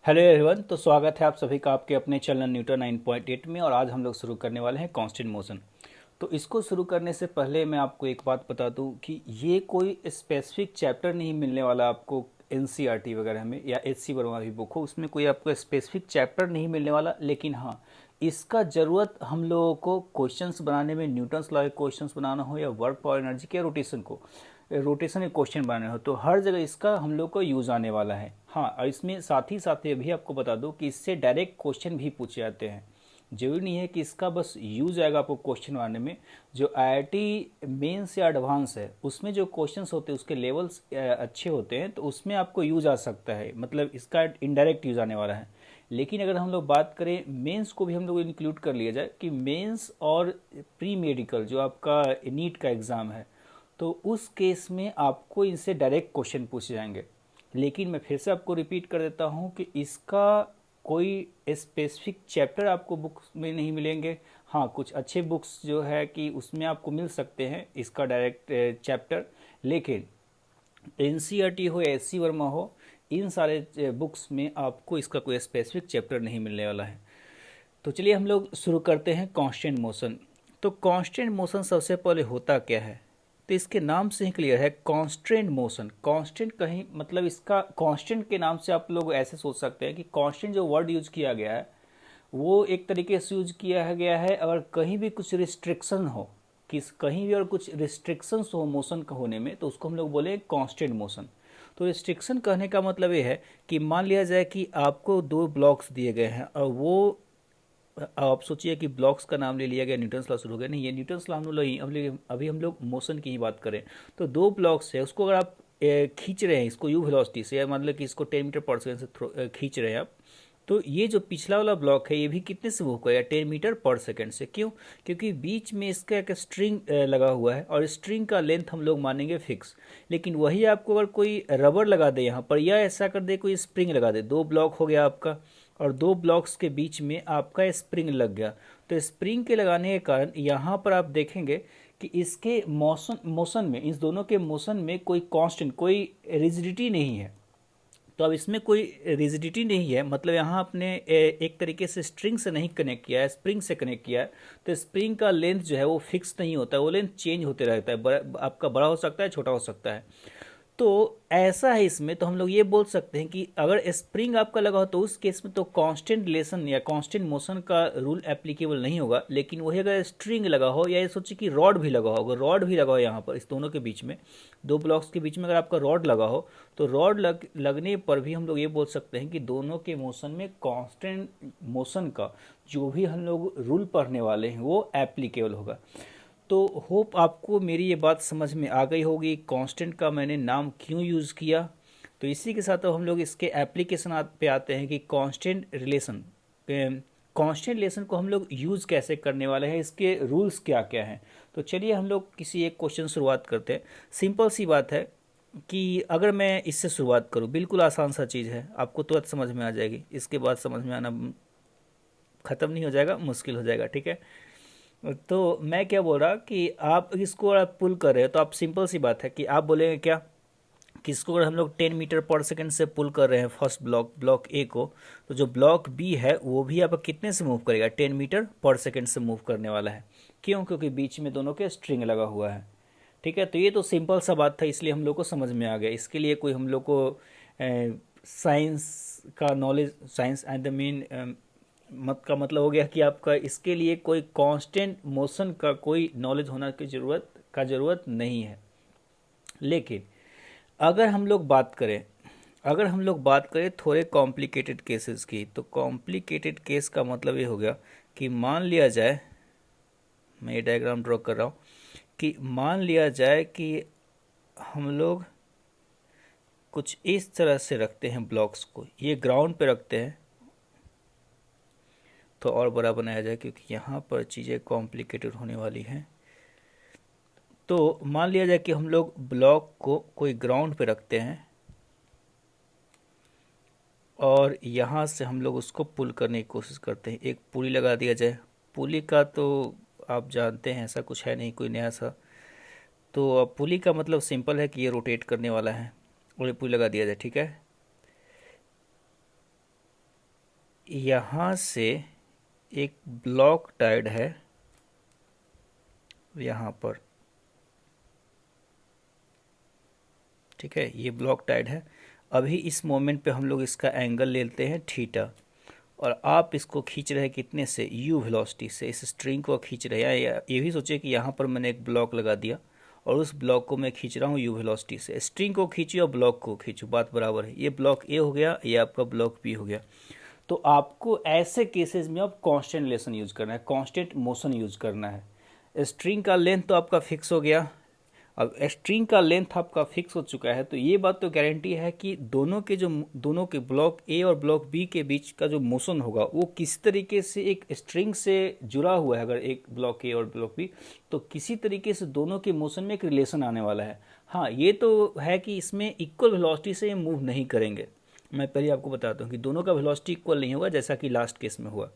Hello everyone. तो स्वागत है आप सभी का आपके अपने चैनल न्यूटन 9.8 में। और आज हम लोग शुरू करने वाले हैं कांस्टेंट मोशन। तो इसको शुरू करने से पहले मैं आपको एक बात बता दूं कि ये कोई स्पेसिफिक चैप्टर नहीं मिलने वाला आपको। एनसीईआरटी वगैरह में या एचसी वर्मा की बुक हो उसमें कोई आपको स्पेसिफिक चैप्टर नहीं मिलने वाला, लेकिन हाँ, इसका ज़रूरत हम लोगों को क्वेश्चंस बनाने में, न्यूटन्स लॉ के क्वेश्चंस बनाना हो या वर्क पावर एनर्जी के रोटेशन के क्वेश्चन बनाने हो, तो हर जगह इसका हम लोग को यूज़ आने वाला है। हाँ, और इसमें साथ ही ये भी आपको बता दूं कि इससे डायरेक्ट क्वेश्चन भी पूछे जाते हैं। जरूरी नहीं है कि इसका बस यूज आएगा आपको क्वेश्चन बनाने में। जो आईआईटी मेंस या एडवांस है उसमें जो क्वेश्चंस होते हैं उसके लेवल्स अच्छे होते हैं, तो उसमें आपको यूज आ सकता है, मतलब इसका इनडायरेक्ट यूज आने वाला है। लेकिन अगर हम लोग बात करें मेंस को भी हम लोग इंक्लूड कर लिया जाए कि मेंस और प्री मेडिकल जो आपका नीट का एग्ज़ाम है, तो उस केस में आपको इनसे डायरेक्ट क्वेश्चन पूछे जाएंगे। लेकिन मैं फिर से आपको रिपीट कर देता हूँ कि इसका कोई स्पेसिफिक चैप्टर आपको बुक्स में नहीं मिलेंगे। हाँ, कुछ अच्छे बुक्स जो है कि उसमें आपको मिल सकते हैं इसका डायरेक्ट चैप्टर। लेकिन एनसीईआरटी हो या एससी वर्मा हो, इन सारे बुक्स में आपको इसका कोई स्पेसिफिक चैप्टर नहीं मिलने वाला है। तो चलिए हम लोग शुरू करते हैं कांस्टेंट मोशन। तो कांस्टेंट मोशन सबसे पहले होता क्या है? तो इसके नाम से ही क्लियर है, कांस्टेंट मोशन। कांस्टेंट कहीं मतलब इसका कांस्टेंट के नाम से आप लोग ऐसे सोच सकते हैं कि कांस्टेंट जो वर्ड यूज किया गया है वो एक तरीके से यूज किया गया है अगर कहीं भी कुछ रिस्ट्रिक्शन हो, किस कहीं भी और कुछ रिस्ट्रिक्शंस हो मोशन का होने में, तो उसको हम लोग बोले कांस्टेंट मोशन। तो रिस्ट्रिक्शन कहने का मतलब ये है कि मान लिया जाए कि आपको दो ब्लॉक्स दिए गए हैं और वो, आप सोचिए कि ब्लॉक्स का नाम ले लिया गया, न्यूटन्स लॉ शुरू हो गया। नहीं, ये न्यूटन्स लॉ हम लोग अभी हम लोग मोशन की ही बात करें। तो दो ब्लॉक्स है, उसको अगर आप खींच रहे हैं इसको यू वेलोसिटी से, या मतलब कि इसको 10 मीटर पर सेकेंड से खींच रहे हैं आप, तो ये जो पिछला वाला ब्लॉक है ये भी कितने से मूव करेगा? 10 मीटर पर सेकेंड से। क्यों? क्योंकि बीच में इसका एक स्ट्रिंग लगा हुआ है और स्ट्रिंग का लेंथ हम लोग मानेंगे फिक्स। लेकिन वही आपको अगर कोई रबर लगा दे यहाँ पर, या ऐसा कर दे कोई स्प्रिंग लगा दे, दो ब्लॉक हो गया आपका और दो ब्लॉक्स के बीच में आपका स्प्रिंग लग गया, तो स्प्रिंग के लगाने के कारण यहाँ पर आप देखेंगे कि इसके मोशन मोशन में, इस दोनों के मोशन में कोई कांस्टेंट, कोई रिजिडिटी नहीं है। तो अब इसमें कोई रिजिडिटी नहीं है, मतलब यहाँ आपने एक तरीके से स्ट्रिंग से नहीं कनेक्ट किया है, स्प्रिंग से कनेक्ट किया है। तो स्प्रिंग का लेंथ जो है वो फिक्स नहीं होता है, वो लेंथ चेंज होते रहता है, आपका बड़ा हो सकता है, छोटा हो सकता है। तो ऐसा है इसमें, तो हम लोग ये बोल सकते हैं कि अगर स्प्रिंग आपका लगा हो तो उस केस में तो कांस्टेंट रिलेशन या कांस्टेंट मोशन का रूल एप्लीकेबल नहीं होगा। लेकिन वही अगर स्ट्रिंग लगा हो, या ये सोचिए कि रॉड भी लगा हो, अगर रॉड भी लगा हो यहाँ पर इस दोनों के बीच में, दो ब्लॉक्स के बीच में अगर आपका रॉड लगा हो, तो रॉड लगने पर भी हम लोग ये बोल सकते हैं कि दोनों के मोशन में कांस्टेंट मोशन का जो भी हम लोग रूल पढ़ने वाले हैं वो एप्लीकेबल होगा। तो होप आपको मेरी ये बात समझ में आ गई होगी, कांस्टेंट का मैंने नाम क्यों यूज़ किया। तो इसी के साथ अब हम लोग इसके एप्लीकेशन पे आते हैं कि कांस्टेंट रिलेशन को हम लोग यूज़ कैसे करने वाले हैं, इसके रूल्स क्या क्या हैं। तो चलिए हम लोग किसी एक क्वेश्चन शुरुआत करते हैं। सिंपल सी बात है कि अगर मैं इससे शुरुआत करूं, बिल्कुल आसान सा चीज़ है, आपको तुरंत समझ में आ जाएगी, इसके बाद समझ में आना ख़त्म नहीं हो जाएगा, मुश्किल हो जाएगा, ठीक है। तो मैं क्या बोल रहा कि आप इसको अगर आप पुल कर रहे हो तो आप, सिंपल सी बात है कि आप बोलेंगे क्या कि इसको अगर हम लोग 10 मीटर पर सेकेंड से पुल कर रहे हैं फर्स्ट ब्लॉक ए को, तो जो ब्लॉक बी है वो भी आप कितने से मूव करेगा? 10 मीटर पर सेकेंड से मूव करने वाला है। क्यों? क्योंकि बीच में दोनों के स्ट्रिंग लगा हुआ है। ठीक है, तो ये तो सिंपल सा बात था, इसलिए हम लोग को समझ में आ गया। इसके लिए कोई हम लोग को साइंस का knowledge, science and the mean मत का मतलब हो गया कि आपका इसके लिए कोई कांस्टेंट मोशन का कोई नॉलेज होना की ज़रूरत नहीं है। लेकिन अगर हम लोग बात करें अगर हम लोग बात करें थोड़े कॉम्प्लिकेटेड केसेस की, तो कॉम्प्लिकेटेड केस का मतलब ये हो गया कि मान लिया जाए, मैं ये डायग्राम ड्रॉ कर रहा हूँ, कि मान लिया जाए कि हम लोग कुछ इस तरह से रखते हैं ब्लॉक्स को, ये ग्राउंड पे रखते हैं, तो और बड़ा बनाया जाए क्योंकि यहाँ पर चीज़ें कॉम्प्लिकेटेड होने वाली हैं। तो मान लिया जाए कि हम लोग ब्लॉक को कोई ग्राउंड पे रखते हैं और यहाँ से हम लोग उसको पुल करने की कोशिश करते हैं, एक पुली लगा दिया जाए। पुली का तो आप जानते हैं ऐसा कुछ है नहीं कोई नया सा। तो अब पुली का मतलब सिंपल है कि ये रोटेट करने वाला है और ये पुली लगा दिया जाए, ठीक है। यहाँ से एक ब्लॉक टाइड है यहाँ पर, ठीक है, ये ब्लॉक टाइड है। अभी इस मोमेंट पे हम लोग इसका एंगल लेते हैं थीटा, और आप इसको खींच रहे हैं कितने से, यू वेलोसिटी से इस स्ट्रिंग को खींच रहे हैं। या ये भी सोचिए कि यहाँ पर मैंने एक ब्लॉक लगा दिया और उस ब्लॉक को मैं खींच रहा हूँ यू वेलोसिटी से। स्ट्रिंग को खींचू या ब्लॉक को खींचू, बात बराबर है। ये ब्लॉक ए हो गया, ये आपका ब्लॉक बी हो गया। तो आपको ऐसे केसेस में अब कांस्टेंट रिलेशन यूज करना है, कांस्टेंट मोशन यूज करना है। स्ट्रिंग का लेंथ तो आपका फिक्स हो गया। अब स्ट्रिंग का लेंथ आपका फिक्स हो चुका है, तो ये बात तो गारंटी है कि दोनों के ब्लॉक ए और ब्लॉक बी के बीच का जो मोशन होगा वो किस तरीके से एक स्ट्रिंग से जुड़ा हुआ है। अगर एक ब्लॉक ए और ब्लॉक बी, तो किसी तरीके से दोनों के मोशन में एक रिलेशन आने वाला है। हाँ, ये तो है कि इसमें इक्वल वेलोसिटी से ये मूव नहीं करेंगे। मैं पहले आपको बताता हूँ कि दोनों का वेलोसिटी इक्वल नहीं होगा, जैसा कि लास्ट केस में हुआ।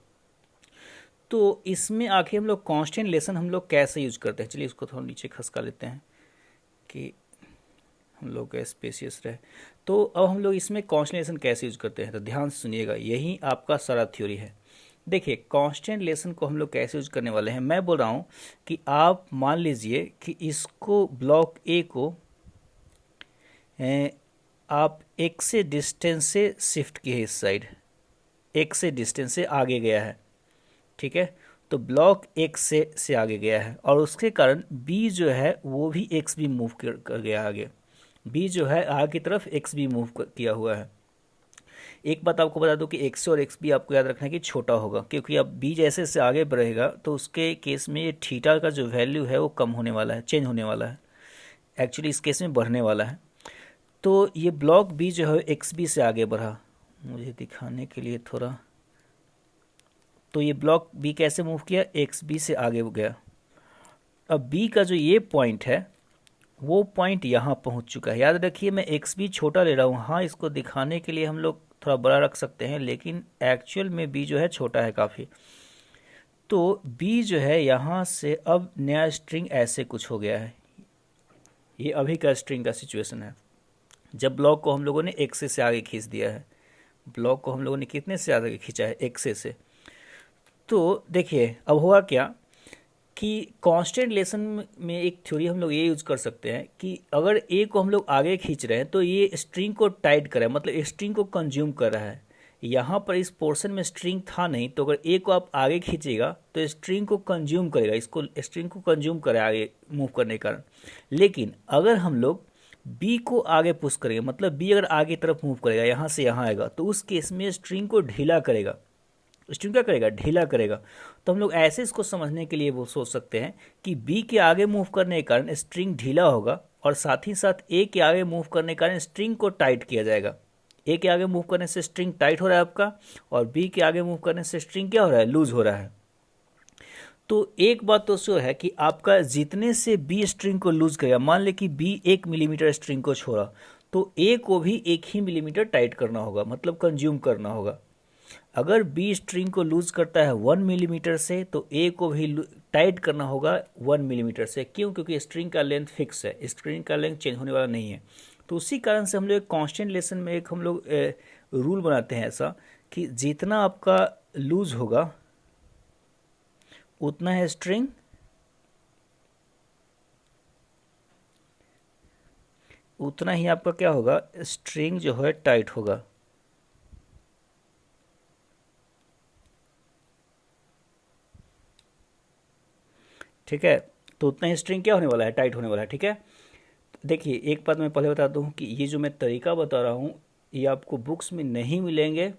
तो इसमें आखिर हम लोग कांस्टेंट रिलेशन हम लोग कैसे यूज करते हैं, चलिए इसको थोड़ा नीचे खसका लेते हैं कि हम लोग का स्पेसियस रहे। तो अब हम लोग इसमें कांस्टेंट रिलेशन कैसे यूज करते हैं, तो ध्यान से सुनिएगा, यही आपका सारा थ्योरी है। देखिए, कांस्टेंट रिलेशन को हम लोग कैसे यूज करने वाले हैं। मैं बोल रहा हूँ कि आप मान लीजिए कि इसको ब्लॉक ए को आप एक से डिस्टेंस से शिफ्ट किए इस साइड, एक से डिस्टेंस से आगे गया है, ठीक है। तो ब्लॉक एक्स से आगे गया है और उसके कारण बी जो है वो भी एक्स भी मूव कर गया आगे। बी जो है आगे की तरफ एक्स भी मूव किया हुआ है। एक बात आपको बता दूं कि एक्स और एक्स भी आपको याद रखना है कि छोटा होगा, क्योंकि अब बी जैसे से आगे बढ़ेगा तो उसके केस में ये थीटा का जो वैल्यू है वो कम होने वाला है, चेंज होने वाला है, एक्चुअली इस केस में बढ़ने वाला है। तो ये ब्लॉक बी जो है एक्स बी से आगे बढ़ा, मुझे दिखाने के लिए थोड़ा, तो ये ब्लॉक बी कैसे मूव किया, एक्स बी से आगे गया। अब बी का जो ये पॉइंट है वो पॉइंट यहाँ पहुँच चुका है। याद रखिए मैं एक्स बी छोटा ले रहा हूँ, हाँ इसको दिखाने के लिए हम लोग थोड़ा बड़ा रख सकते हैं, लेकिन एक्चुअल में बी जो है छोटा है काफ़ी। तो बी जो है यहाँ से अब नया स्ट्रिंग ऐसे कुछ हो गया है। ये अभी का स्ट्रिंग का सिचुएशन है, जब ब्लॉक को हम लोगों ने एक्से से आगे खींच दिया है। ब्लॉक को हम लोगों ने कितने से आगे खींचा है, एक्से से। तो देखिए अब हुआ क्या कि कांस्टेंट रिलेशन में एक थ्योरी हम लोग ये यूज कर सकते हैं कि अगर ए को हम लोग आगे खींच रहे हैं तो ये स्ट्रिंग को टाइट कर रहा है, मतलब स्ट्रिंग को कंज्यूम कर रहा है। यहाँ पर इस पोर्शन में स्ट्रिंग था नहीं, तो अगर ए को आप आगे खींचेगा तो स्ट्रिंग को कंज्यूम करेगा, इसको स्ट्रिंग को कंज्यूम करे आगे मूव करने के कारण। लेकिन अगर हम लोग बी को आगे पुश करेंगे, मतलब बी अगर आगे तरफ मूव करेगा, यहाँ से यहाँ आएगा, तो उस केस में स्ट्रिंग को ढीला करेगा। स्ट्रिंग क्या करेगा, ढीला करेगा। तो हम लोग ऐसे इसको समझने के लिए वो सोच सकते हैं कि बी के आगे मूव करने के कारण स्ट्रिंग ढीला होगा, और साथ ही साथ ए के आगे मूव करने के कारण स्ट्रिंग को टाइट किया जाएगा। ए के आगे मूव करने से स्ट्रिंग टाइट हो रहा है आपका, और बी के आगे मूव करने से स्ट्रिंग क्या हो रहा है, लूज हो रहा है। तो एक बात तो सो है कि आपका जितने से बी स्ट्रिंग को लूज करेगा, मान ले कि बी 1 मिलीमीटर स्ट्रिंग को छोड़ा, तो ए को भी 1 ही मिलीमीटर टाइट करना होगा, मतलब कंज्यूम करना होगा। अगर बी स्ट्रिंग को लूज करता है 1 मिलीमीटर से, तो ए को भी टाइट करना होगा 1 मिलीमीटर से। क्यों, क्योंकि स्ट्रिंग का लेंथ फिक्स है, स्ट्रिंग का लेंथ चेंज होने वाला नहीं है। तो उसी कारण से हम लोग एक कांस्टेंट रिलेशन में एक हम लोग रूल बनाते हैं ऐसा कि जितना आपका लूज होगा उतना है स्ट्रिंग, उतना ही आपका क्या होगा, स्ट्रिंग जो है टाइट होगा। ठीक है, तो उतना ही स्ट्रिंग क्या होने वाला है, टाइट होने वाला है। ठीक है, देखिए एक बात मैं पहले बता दूं कि ये जो मैं तरीका बता रहा हूँ ये आपको बुक्स में नहीं मिलेंगे।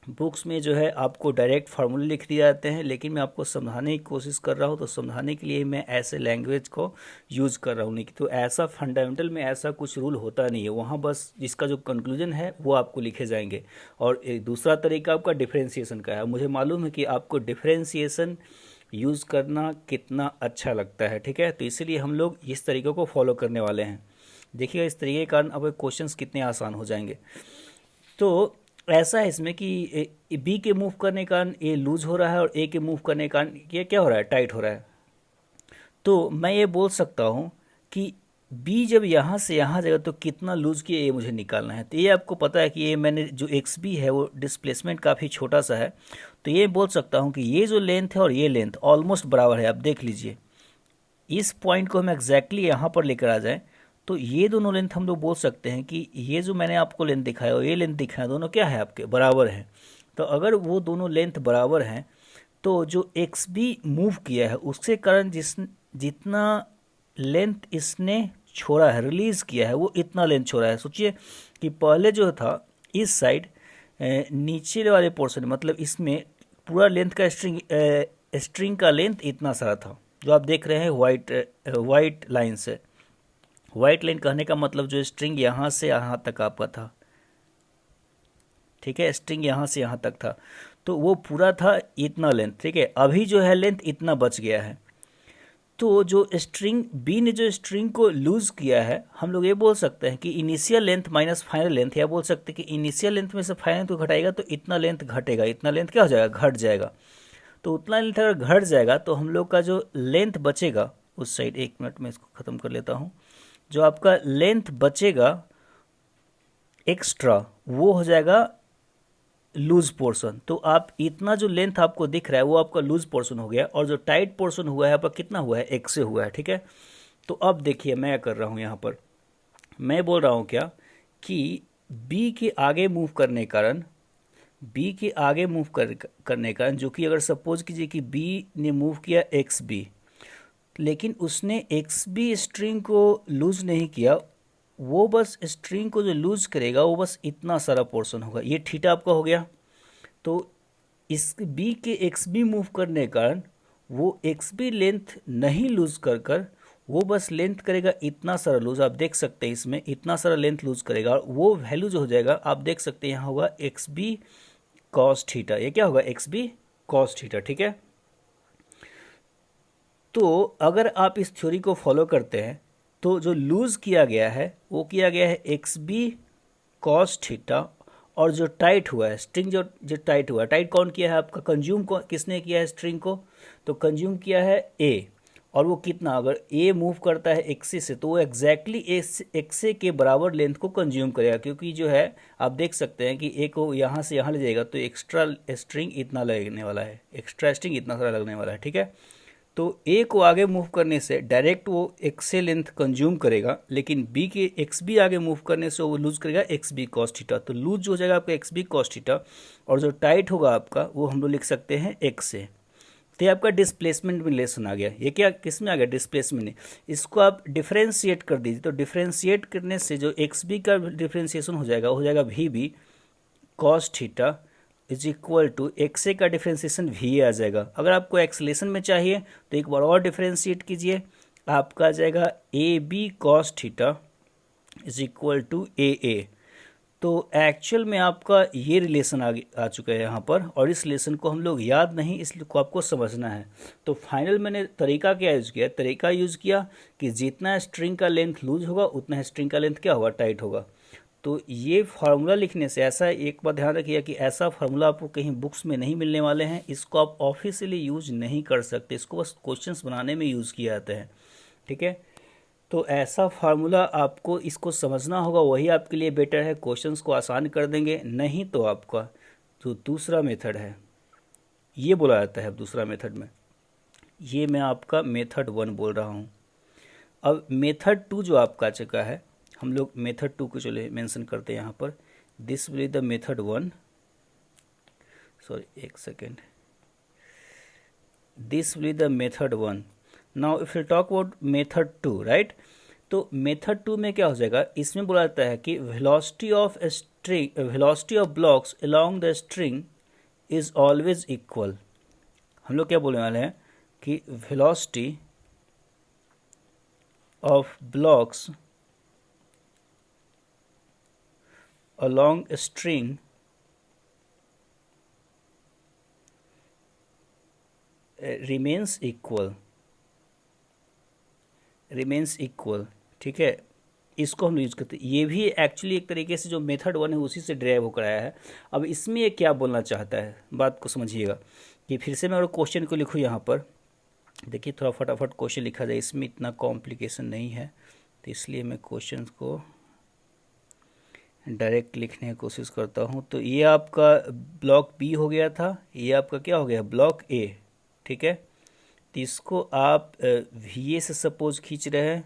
बुक्स में जो है आपको डायरेक्ट फार्मूले लिख दिए जाते हैं, लेकिन मैं आपको समझाने की कोशिश कर रहा हूँ, तो समझाने के लिए मैं ऐसे लैंग्वेज को यूज़ कर रहा हूँ। नहीं तो ऐसा फंडामेंटल में ऐसा कुछ रूल होता नहीं है, वहाँ बस जिसका जो कंक्लूजन है वो आपको लिखे जाएंगे। और एक दूसरा तरीका आपका डिफ्रेंसिएशन का है। मुझे मालूम है कि आपको डिफ्रेंसिएशन यूज़ करना कितना अच्छा लगता है, ठीक है, तो इसीलिए हम लोग इस तरीके को फॉलो करने वाले हैं। देखिएगा इस तरीके के कारण अब क्वेश्चंस कितने आसान हो जाएंगे। तो ऐसा है इसमें कि बी के मूव करने के कारण ए लूज हो रहा है और ए के मूव करने के कारण ये क्या हो रहा है, टाइट हो रहा है। तो मैं ये बोल सकता हूँ कि बी जब यहाँ से यहाँ जाएगा तो कितना लूज किया ये मुझे निकालना है। तो ये आपको पता है कि ये मैंने जो एक्स बी है वो डिस्प्लेसमेंट काफ़ी छोटा सा है, तो ये बोल सकता हूँ कि ये जो लेंथ है और ये लेंथ ऑलमोस्ट बराबर है। आप देख लीजिए, इस पॉइंट को हम एग्जैक्टली यहाँ पर लेकर आ जाएं तो ये दोनों लेंथ हम लोग बोल सकते हैं कि ये जो मैंने आपको लेंथ दिखाया और ये लेंथ दिखाया दोनों क्या है, आपके बराबर हैं। तो अगर वो दोनों लेंथ बराबर हैं तो जो एक्स बी मूव किया है उसके कारण जितना लेंथ इसने छोड़ा है, रिलीज किया है, वो इतना लेंथ छोड़ा है। सोचिए कि पहले जो था इस साइड नीचे वाले पोर्शन मतलब इसमें पूरा लेंथ का स्ट्रिंग का लेंथ इतना सारा था, जो आप देख रहे हैं वाइट लाइन से। वाइट लाइन कहने का मतलब जो स्ट्रिंग यहाँ से यहाँ तक आपका था, ठीक है, स्ट्रिंग यहाँ से यहाँ तक था, तो वो पूरा था इतना लेंथ, ठीक है। अभी जो है लेंथ इतना बच गया है। तो जो स्ट्रिंग बी ने जो स्ट्रिंग को लूज किया है, हम लोग ये बोल सकते हैं कि initial length minus final length, या बोल सकते हैं कि इनिशियल लेंथ में से फाइनल को घटाएगा तो इतना लेंथ घटेगा, इतना लेंथ क्या हो जाएगा, घट जाएगा। तो उतना लेंथ अगर घट जाएगा तो हम लोग का जो लेंथ बचेगा उस साइड, 1 मिनट में इसको ख़त्म कर लेता हूँ, जो आपका लेंथ बचेगा एक्स्ट्रा वो हो जाएगा लूज पोर्शन। तो आप इतना जो लेंथ आपको दिख रहा है वो आपका लूज पोर्शन हो गया, और जो टाइट पोर्शन हुआ है आपका कितना हुआ है, एक से हुआ है, ठीक है। तो अब देखिए मैं क्या कर रहा हूँ यहाँ पर, मैं बोल रहा हूँ क्या कि बी के आगे मूव करने के कारण, बी के आगे मूव करने का, जो कि अगर सपोज कीजिए कि बी ने मूव किया एक्स बी, लेकिन उसने एक्स बी स्ट्रिंग को लूज नहीं किया, वो बस स्ट्रिंग को जो लूज करेगा वो बस इतना सारा पोर्शन होगा, ये थीटा आपका हो गया। तो इस बी के एक्स बी मूव करने के कारण वो एक्स बी लेंथ नहीं लूज कर वो बस लेंथ करेगा इतना सारा लूज, आप देख सकते हैं इसमें इतना सारा लेंथ लूज करेगा, और वो वैल्यू जो हो जाएगा आप देख सकते हैं यहाँ होगा एक्स बी कॉस थीटा। ये क्या होगा, एक्स बी कॉस थीटा, ठीक है। तो अगर आप इस थ्योरी को फॉलो करते हैं तो जो लूज किया गया है वो किया गया है एक्स बी कॉस थीटा, और जो टाइट हुआ है स्ट्रिंग, जो जो टाइट हुआ है, टाइट कौन किया है आपका, कंज्यूम को किसने किया है स्ट्रिंग को, तो कंज्यूम किया है ए। और वो कितना, अगर ए मूव करता है एक्से से तो वो एग्जैक्टली एक्से के बराबर लेंथ को कंज्यूम करेगा, क्योंकि जो है आप देख सकते हैं कि ए को यहाँ से यहाँ ले जाएगा तो एक्स्ट्रा स्ट्रिंग इतना लगने वाला है, एक्स्ट्रा स्ट्रिंग इतना सारा लगने वाला है, ठीक है। तो ए को आगे मूव करने से डायरेक्ट वो एक्स से लेंथ कंज्यूम करेगा, लेकिन बी के एक्स बी आगे मूव करने से वो लूज करेगा एक्स बी कॉस थीटा। तो लूज जो हो जाएगा आपका एक्स बी कॉस थीटा, और जो टाइट होगा आपका वो हम लोग लिख सकते हैं एक्स से। तो ये आपका डिस्प्लेसमेंट में रिलेशन आ गया। ये क्या किस में आ गया, डिस्प्लेसमेंट में। इसको आप डिफ्रेंशिएट कर दीजिए, तो डिफ्रेंशिएट करने से जो एक्स बी का डिफ्रेंशिएशन हो जाएगा V B cos theta is equal to X A का डिफ्रेंसिएशन वी आ जाएगा। अगर आपको एक्सलेशन में चाहिए तो एक बार और डिफ्रेंशिएट कीजिए, आपका आ जाएगा A B cos theta is equal to A. तो एक्चुअल में आपका ये रिलेशन आ चुका है यहाँ पर, और इस रिलेशन को हम लोग याद नहीं, इसलिए को आपको समझना है। तो फाइनल मैंने तरीका क्या यूज़ किया, तरीका यूज़ किया कि जितना स्ट्रिंग का लेंथ लूज होगा उतना स्ट्रिंग का लेंथ क्या होगा, टाइट होगा। तो ये फार्मूला लिखने से, ऐसा एक बात ध्यान रखिए कि ऐसा फार्मूला आपको कहीं बुक्स में नहीं मिलने वाले हैं, इसको आप ऑफिशियली यूज नहीं कर सकते, इसको बस क्वेश्चंस बनाने में यूज़ किया जाता है, ठीक है। तो ऐसा फार्मूला आपको इसको समझना होगा, वही आपके लिए बेटर है, क्वेश्चंस को आसान कर देंगे। नहीं तो आपका जो दूसरा मेथड है ये बोला जाता है, दूसरा मेथड में, ये मैं आपका मेथड 1 बोल रहा हूँ। अब मेथड 2 जो आपका आ चुका है, हम लोग मेथड 2 को चले मेंशन करते हैं यहाँ पर। This will the method 1, sorry एक second, this will the method 1। Now if you talk about method 2, right. तो मेथड 2 में क्या हो जाएगा, इसमें बोला जाता है कि velocity of string, velocity of blocks along the string is always equal. हम लोग क्या बोलने वाले हैं कि velocity of blocks along a string remains equal, ठीक है। इसको हम यूज करते हैं, ये भी एक्चुअली एक तरीके से जो मेथड 1 है उसी से ड्राइव होकर आया है। अब इसमें ये क्या बोलना चाहता है, बात को समझिएगा कि फिर से मैं अगर क्वेश्चन को लिखूँ यहाँ पर, देखिए थोड़ा फटाफट क्वेश्चन लिखा जाए, इसमें इतना कॉम्प्लिकेशन नहीं है, तो इसलिए मैं क्वेश्चन को डायरेक्ट लिखने की कोशिश करता हूँ। तो ये आपका ब्लॉक बी हो गया था, ये आपका क्या हो गया, ब्लॉक ए। ठीक है, तो इसको आप वी ए से सपोज खींच रहे हैं,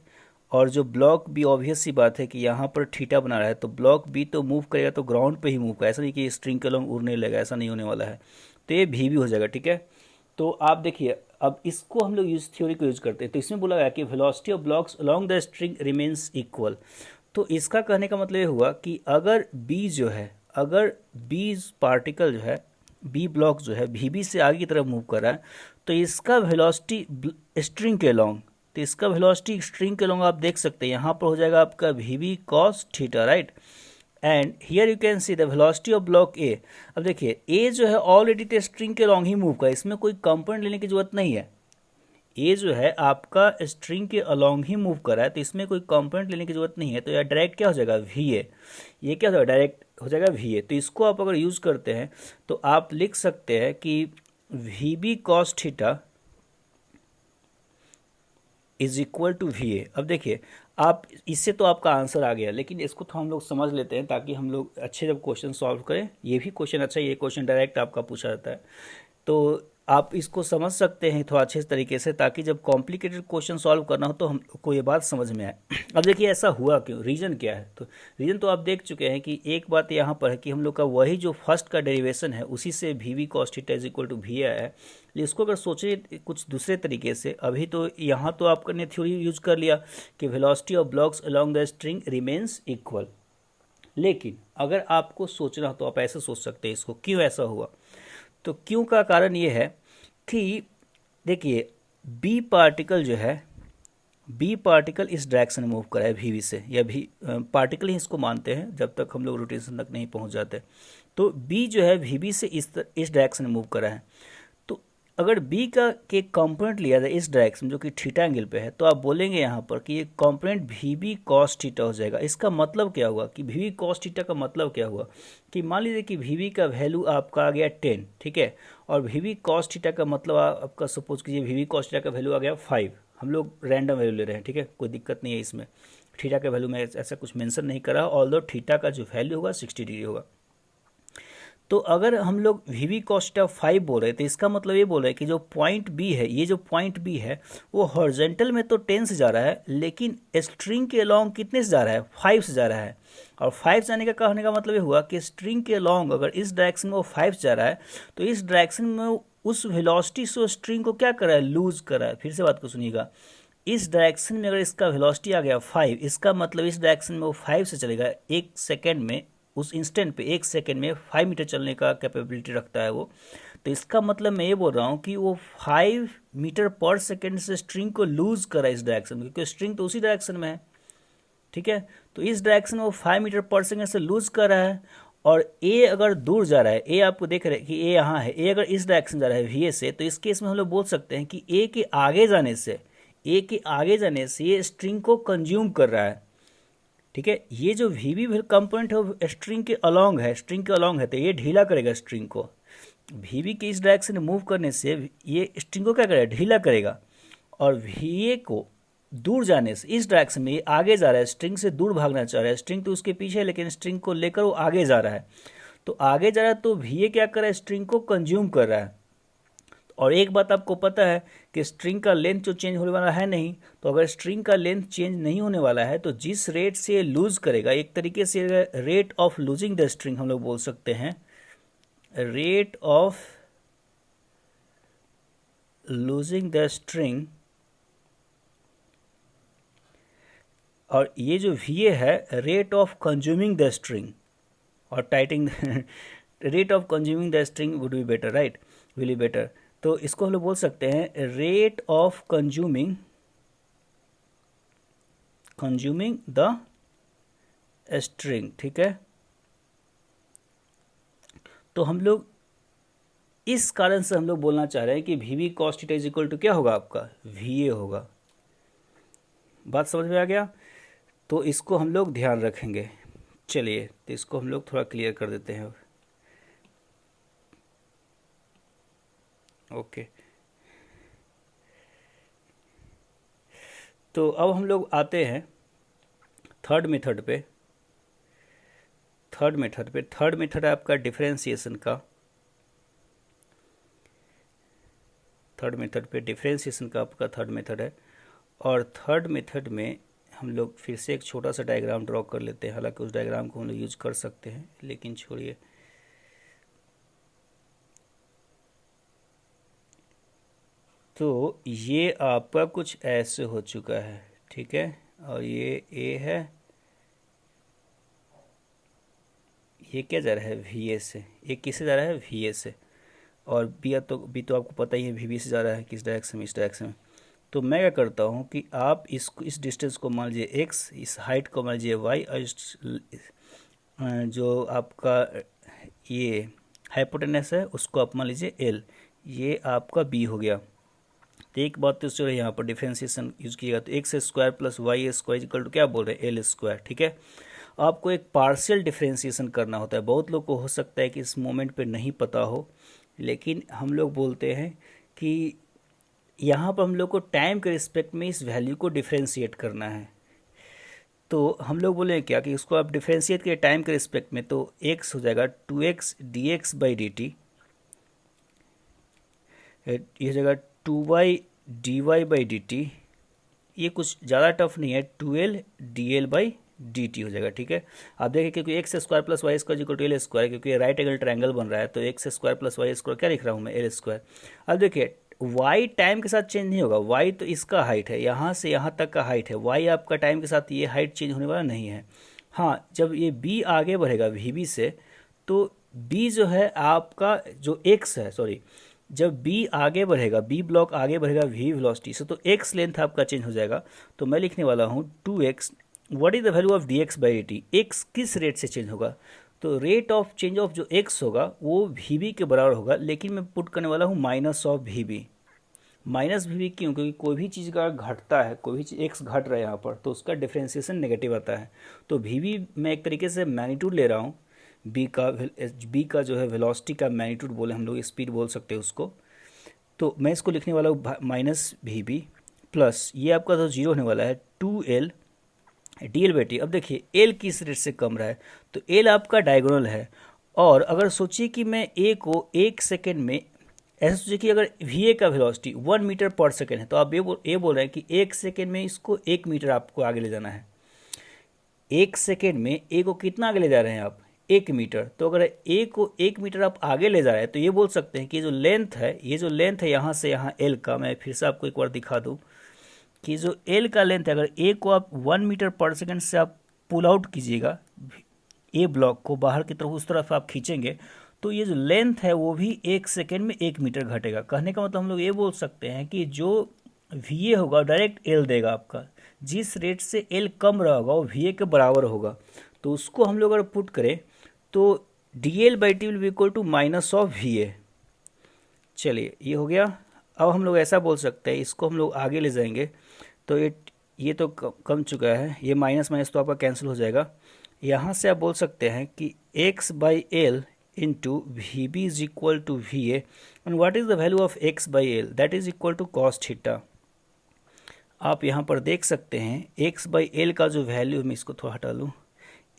और जो ब्लॉक बी ऑब्वियस सी बात है कि यहाँ पर थीटा बना रहा है, तो ब्लॉक बी तो मूव करेगा तो ग्राउंड पे ही मूव करेगा, ऐसा नहीं कि स्ट्रिंग के अलॉन्ग उड़ने लगेगा, ऐसा नहीं होने वाला है। तो ये भी हो जाएगा। ठीक है, तो आप देखिए अब इसको हम लोग यूज थ्योरी को यूज करते हैं। तो इसमें बोला गया कि velocity of blocks along the string remains equal. तो इसका कहने का मतलब ये हुआ कि अगर बी जो है, अगर बी पार्टिकल जो है, बी ब्लॉक जो है वी से आगे की तरफ मूव कर रहा है, तो इसका वेलोसिटी स्ट्रिंग के लॉन्ग, तो इसका वेलोसिटी स्ट्रिंग के लॉन्ग आप देख सकते हैं यहाँ पर हो जाएगा आपका V cos theta, right. And here you can see the velocity of block A. अब देखिए ए जो है ऑलरेडी तो स्ट्रिंग के लॉन्ग ही मूव कर, इसमें कोई कंपोनेंट लेने की जरूरत नहीं है। ए जो है आपका स्ट्रिंग के अलोंग ही मूव कर रहा है, तो इसमें कोई कंपोनेंट लेने की जरूरत नहीं है। तो यह डायरेक्ट क्या हो जाएगा, वी ए। ये क्या हो जाएगा, डायरेक्ट हो जाएगा वी ए। तो इसको आप अगर यूज करते हैं तो आप लिख सकते हैं कि V B cos theta is equal to V A. अब देखिए आप इससे तो आपका आंसर आ गया, लेकिन इसको तो हम लोग समझ लेते हैं ताकि हम लोग अच्छे जब क्वेश्चन सॉल्व करें। ये भी क्वेश्चन अच्छा है, ये क्वेश्चन डायरेक्ट आपका पूछा जाता है, तो आप इसको समझ सकते हैं थोड़ा अच्छे तरीके से, ताकि जब कॉम्प्लिकेटेड क्वेश्चन सॉल्व करना हो तो हमको ये बात समझ में आए। अब देखिए ऐसा हुआ क्यों, रीजन क्या है। तो रीजन तो आप देख चुके हैं कि एक बात यहाँ पर है कि हम लोग का वही जो फर्स्ट का डेरिवेशन है उसी से V V cos theta is equal to V आया है। लेकिन इसको अगर सोचे कुछ दूसरे तरीके से, अभी तो यहाँ तो आपने थ्योरी यूज कर लिया कि velocity of blocks along the string remains equal, लेकिन अगर आपको सोचना हो तो आप ऐसे सोच सकते हैं इसको, क्यों ऐसा हुआ। तो क्यों का कारण ये है कि देखिए बी पार्टिकल जो है, बी पार्टिकल इस डायरेक्शन में मूव कर रहा है वी से, या भी पार्टिकल ही इसको मानते हैं जब तक हम लोग रोटेशन तक नहीं पहुंच जाते। तो बी जो है वी से इस डायरेक्शन में मूव कर रहा है। तो अगर बी का के कंपोनेंट लिया जाए इस डायरेक्शन जो कि थीटा एंगल पे है, तो आप बोलेंगे यहाँ पर कि ये component V B cos theta हो जाएगा। इसका मतलब क्या हुआ कि वी बी कॉस थीटा का मतलब क्या हुआ कि मान लीजिए कि वी बी का वैल्यू आपका आ गया 10, ठीक है, और वी बी कॉस थीटा का मतलब आपका सपोज कीजिए वी बी कॉस थीटा का वैल्यू आ गया 5। हम लोग रैंडम वैल्यू ले रहे हैं, ठीक है, कोई दिक्कत नहीं है इसमें। थीटा का वैल्यू में ऐसा कुछ मेंशन नहीं करा, ऑल्दो थीटा का जो वैल्यू होगा 60 डिग्री होगा। तो अगर हम लोग वी वी कॉस थीटा 5 बोल रहे हैं, तो इसका मतलब ये बोल रहे हैं कि जो पॉइंट बी है, ये जो पॉइंट बी है वो हॉरिजॉन्टल में तो 10 से जा रहा है, लेकिन स्ट्रिंग के लॉन्ग कितने से जा रहा है, 5 से जा रहा है। और 5 जाने का कहने का मतलब ये हुआ कि स्ट्रिंग के लॉन्ग अगर इस डायरेक्शन में वो 5 जा रहा है, तो इस डायरेक्शन में उस वेलोसिटी से स्ट्रिंग को क्या कर रहा है, लूज कर रहा है। फिर से बात को सुनिएगा, इस डायरेक्शन में अगर इसका वेलोसिटी आ गया 5, इसका मतलब इस डायरेक्शन में वो 5 से चलेगा, एक सेकेंड में, उस इंस्टेंट पे एक सेकेंड में 5 मीटर चलने का कैपेबिलिटी रखता है वो। तो इसका मतलब मैं ये बोल रहा हूँ कि वो 5 मीटर पर सेकेंड से स्ट्रिंग को लूज कर रहा है इस डायरेक्शन में, क्योंकि स्ट्रिंग तो उसी डायरेक्शन में है। ठीक है, तो इस डायरेक्शन में वो 5 मीटर पर सेकेंड से लूज कर रहा है। और ए अगर दूर जा रहा है, ए आपको देख रहे हैं कि ए यहाँ है, ए अगर इस डायरेक्शन जा रहा है वी ए से, तो इस केस में हम लोग बोल सकते हैं कि ए के आगे जाने से, ए के आगे जाने से ये स्ट्रिंग को कंज्यूम कर रहा है। ठीक है, ये जो वी बी कंपोनेंट है वो स्ट्रिंग के अलोंग है, स्ट्रिंग के अलोंग है, तो ये ढीला करेगा स्ट्रिंग को। वी बी के इस डायरेक्शन में मूव करने से ये स्ट्रिंग को क्या करेगा, ढीला करेगा। और वी ए को दूर जाने से इस डायरेक्शन में ये आगे जा रहा है, स्ट्रिंग से दूर भागना चाह रहा है, स्ट्रिंग तो उसके पीछे है लेकिन स्ट्रिंग को लेकर वो आगे जा रहा है। तो आगे जा रहा है तो वी ए क्या कर रहा है, स्ट्रिंग को कंज्यूम कर रहा है। और एक बात आपको पता है कि स्ट्रिंग का लेंथ जो चेंज होने वाला है नहीं, तो अगर स्ट्रिंग का लेंथ चेंज नहीं होने वाला है तो जिस रेट से लूज करेगा, एक तरीके से rate of losing the string हम लोग बोल सकते हैं, rate of losing the string. और ये जो वी है, rate of consuming the string, और tightening rate of consuming the string would be better, right, will be better. तो इसको हम लोग बोल सकते हैं rate of consuming the string. ठीक है, तो हम लोग इस कारण से हम लोग बोलना चाह रहे हैं कि V V cos theta is equal to क्या होगा, आपका वी ए होगा। बात समझ में आ गया, तो इसको हम लोग ध्यान रखेंगे। चलिए, तो इसको हम लोग थोड़ा क्लियर कर देते हैं। ओके, तो अब हम लोग आते हैं थर्ड मेथड है आपका डिफरेंशिएशन का। आपका थर्ड मेथड है। और थर्ड मेथड में हम लोग फिर से एक छोटा सा डायग्राम ड्रॉ कर लेते हैं, हालांकि उस डायग्राम को हम लोग यूज कर सकते हैं, लेकिन छोड़िए। तो ये आपका कुछ ऐसे हो चुका है, ठीक है। और ये ए है, ये क्या जा रहा है, वी ए से। ये किससे जा रहा है, वी ए से। और बी तो आपको पता ही है वी बी से जा रहा है, किस डायरेक्शन में, इस डायरेक्शन में। तो मैं क्या करता हूँ कि आप इसको, इस डिस्टेंस को मान लीजिए एक्स, इस हाइट को मान लीजिए वाई, और जो आपका ये हाइपोटेनस है उसको आप मान लीजिए एल। ये आपका बी हो गया। तो एक बात तो चलो यहाँ पर डिफ्रेंसिएशन यूज किएगा, तो X square plus Y square equal to क्या बोल रहे हैं, एल स्क्वायर, ठीक है। आपको एक पार्शियल डिफ्रेंसिएशन करना होता है। बहुत लोग को हो सकता है कि इस मोमेंट पे नहीं पता हो, लेकिन हम लोग बोलते हैं कि यहाँ पर हम लोग को टाइम के रिस्पेक्ट में इस वैल्यू को डिफ्रेंशिएट करना है। तो हम लोग बोले क्या कि इसको आप डिफ्रेंशिएट करिए टाइम के रिस्पेक्ट में, तो x हो जाएगा 2x dx by D T, ये हो जाएगा 2y dy by D T. ये कुछ ज़्यादा टफ नहीं है, 2l dl by D T हो जाएगा, ठीक है। आप देखिए क्योंकि X square plus Y square equal to L square, क्योंकि ये राइट एंगल ट्रायंगल बन रहा है, तो X square plus Y square क्या लिख रहा हूँ मैं, एल स्क्वायर। अब देखिए y टाइम के साथ चेंज नहीं होगा, y तो इसका हाइट है, यहाँ से यहाँ तक का हाइट है, y आपका टाइम के साथ ये हाइट चेंज होने वाला नहीं है। हाँ, जब ये b आगे बढ़ेगा vb से, तो b जो है आपका जो x है, सॉरी, जब b आगे बढ़ेगा, b ब्लॉक आगे बढ़ेगा v वेलोसिटी से, तो x लेंथ आपका चेंज हो जाएगा। तो मैं लिखने वाला हूँ 2x, what is the value of dx by dt, x किस रेट से चेंज होगा, तो रेट ऑफ चेंज ऑफ जो x होगा वो vb के बराबर होगा, लेकिन मैं पुट करने वाला हूँ माइनस ऑफ vb। माइनस भी क्यों, क्योंकि कोई भी चीज़ का घटता है, कोई भी चीज़ एक्स घट रहा है यहाँ पर, तो उसका डिफ्रेंसिएशन नेगेटिव आता है। तो वी भी मैं एक तरीके से मैग्नीट्यूड ले रहा हूँ, बी का जो है वेलोसिटी का मैग्नीट्यूड बोले हम लोग, स्पीड बोल सकते हैं उसको। तो मैं इसको लिखने वाला हूँ माइनस वी बी प्लस, ये आपका तो जीरो होने वाला है 2l D L by T. अब देखिए एल किस रेट से कम रहा है, तो एल आपका डायगोनल है। और अगर सोचिए कि मैं ए को 1 सेकेंड में, ऐसा सोचिए कि अगर वी ए का वेलोसिटी 1 मीटर पर सेकेंड है, तो आप ये बोल रहे हैं कि 1 सेकेंड में इसको 1 मीटर आपको आगे ले जाना है। 1 सेकेंड में ए को कितना आगे ले जा रहे हैं आप, 1 मीटर। तो अगर ए को 1 मीटर आप आगे ले जा रहे हैं, तो ये बोल सकते हैं कि ये जो लेंथ है यहाँ से यहाँ एल का, मैं फिर से आपको एक बार दिखा दूँ कि जो एल का लेंथ है, अगर ए को आप 1 मीटर पर सेकेंड से आप पुल आउट कीजिएगा, ए ब्लॉक को बाहर की तरफ उस तरफ आप खींचेंगे, तो ये जो लेंथ है वो भी 1 सेकेंड में 1 मीटर घटेगा। कहने का मतलब हम लोग ये बोल सकते हैं कि जो वी ए होगा डायरेक्ट एल देगा आपका, जिस रेट से एल कम रहा होगा वो वी ए के बराबर होगा। तो उसको हम लोग अगर पुट करें तो D L by T will be equal to minus of V A. चलिए ये हो गया। अब हम लोग ऐसा बोल सकते हैं, इसको हम लोग आगे ले जाएंगे, तो ये तो कम चुका है, ये माइनस माइनस तो आपका कैंसिल हो जाएगा। यहाँ से आप बोल सकते हैं कि x by L into V B is equal to V A, and what is the value of x by L, that is equal to cos theta. आप यहाँ पर देख सकते हैं x बाई एल का जो वैल्यू, मैं इसको थोड़ा हटा लूँ,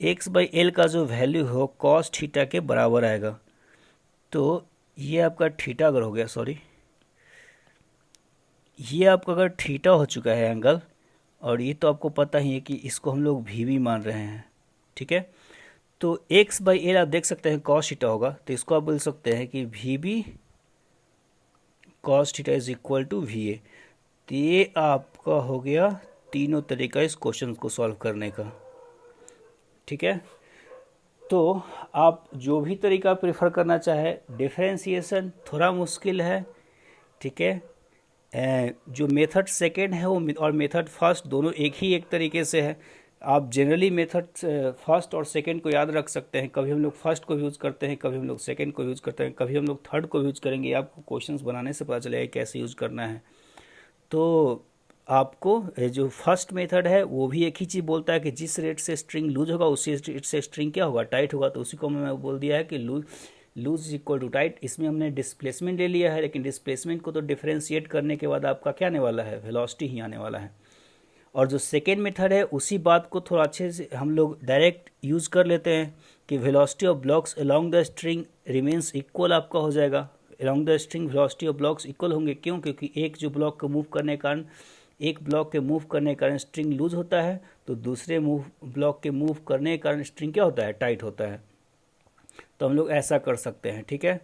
x बाई एल का जो वैल्यू हो कॉस थीटा के बराबर आएगा। तो ये आपका थीटा अगर हो गया, सॉरी, ये आपका अगर थीटा हो चुका है एंगल, और ये तो आपको पता ही है कि इसको हम लोग वी बी मान रहे हैं, ठीक है। तो x बाई एल आप देख सकते हैं कॉस थीटा होगा, तो इसको आप बोल सकते हैं कि V B cos theta is equal to V A. तो ये आपका हो गया तीनों तरीका इस क्वेश्चन को सॉल्व करने का, ठीक है। तो आप जो भी तरीका प्रेफर करना चाहे, डिफरेंशिएशन थोड़ा मुश्किल है, ठीक है। जो मेथड सेकेंड है वो और मेथड फर्स्ट दोनों एक तरीके से है। आप जनरली मेथड फर्स्ट और सेकंड को याद रख सकते हैं, कभी हम लोग फर्स्ट को यूज़ करते हैं, कभी हम लोग सेकंड को यूज़ करते हैं, कभी हम लोग थर्ड को यूज़ करेंगे। आपको क्वेश्चंस बनाने से पता चलेगा कैसे यूज़ करना है। तो आपको जो फर्स्ट मेथड है वो भी एक ही चीज़ बोलता है कि जिस रेट से स्ट्रिंग लूज होगा उसी रेट से स्ट्रिंग क्या होगा, टाइट होगा। तो उसी को मैं बोल दिया है कि loose is equal to tight. इसमें हमने डिस्प्लेसमेंट ले लिया है, लेकिन डिस्प्लेसमेंट को तो डिफरेंशिएट करने के बाद आपका क्या आने वाला है, वेलोसिटी ही आने वाला है। और जो सेकेंड मेथड है उसी बात को थोड़ा अच्छे से हम लोग डायरेक्ट यूज़ कर लेते हैं कि velocity of blocks along the string remains equal आपका हो जाएगा। Along the string velocity of blocks equal होंगे, क्यों? क्योंकि एक जो ब्लॉक को मूव करने के कारण, एक ब्लॉक के मूव करने के कारण स्ट्रिंग लूज होता है, तो दूसरे ब्लॉक के मूव करने के कारण स्ट्रिंग क्या होता है? टाइट होता है। तो हम लोग ऐसा कर सकते हैं, ठीक है।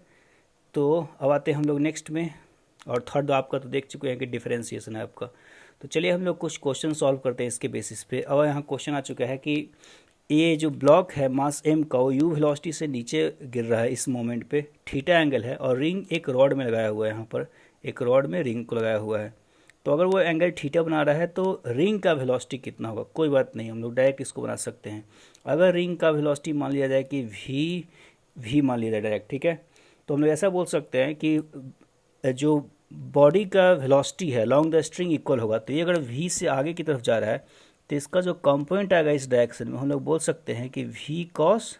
तो अब आते हैं हम लोग नेक्स्ट में, और थर्ड आपका तो देख चुके हैं कि डिफरेंशिएशन है आपका। तो चलिए हम लोग कुछ क्वेश्चन सॉल्व करते हैं इसके बेसिस पे। अब यहाँ क्वेश्चन आ चुका है कि ये जो ब्लॉक है मास m का, वो u वेलोसिटी से नीचे गिर रहा है इस मोमेंट पे, थीटा एंगल है, और रिंग एक रॉड में लगाया हुआ है, यहाँ पर एक रॉड में रिंग को लगाया हुआ है। तो अगर वो एंगल थीटा बना रहा है तो रिंग का वेलोसिटी कितना होगा? कोई बात नहीं, हम लोग डायरेक्ट इसको बना सकते हैं। अगर रिंग का वेलोसिटी मान लिया जाए कि v मान लिया जाए डायरेक्ट, ठीक है, तो हम लोग ऐसा बोल सकते हैं कि जो बॉडी का वेलोसिटी है लॉन्ग द स्ट्रिंग इक्वल होगा। तो ये अगर v से आगे की तरफ जा रहा है तो इसका जो कंपोनेंट आएगा इस डायरेक्शन में, हम लोग बोल सकते हैं कि v cos,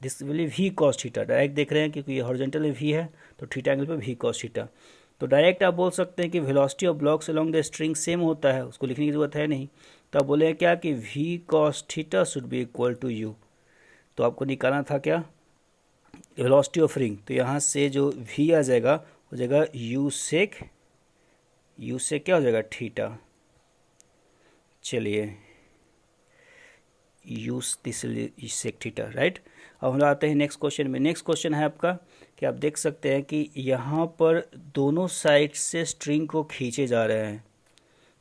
this will v cos theta. Direct देख रहे हैं क्योंकि ये हॉरिजॉन्टल में v है, तो थीटा एंगल पे v कॉस थीटा। तो डायरेक्ट आप बोल सकते हैं कि velocity of blocks along the string same होता है, उसको लिखने की जरूरत है नहीं। तो आप बोले क्या कि v cos theta should be equal to u। तो आपको निकालना था क्या? Velocity of ring. तो यहाँ से जो v आ जाएगा हो जाएगा u सेक क्या हो जाएगा? थीटा। चलिए use this sec theta, right. अब हम आते हैं नेक्स्ट क्वेश्चन में। नेक्स्ट क्वेश्चन है आपका कि आप देख सकते हैं कि यहाँ पर दोनों साइड से स्ट्रिंग को खींचे जा रहे हैं,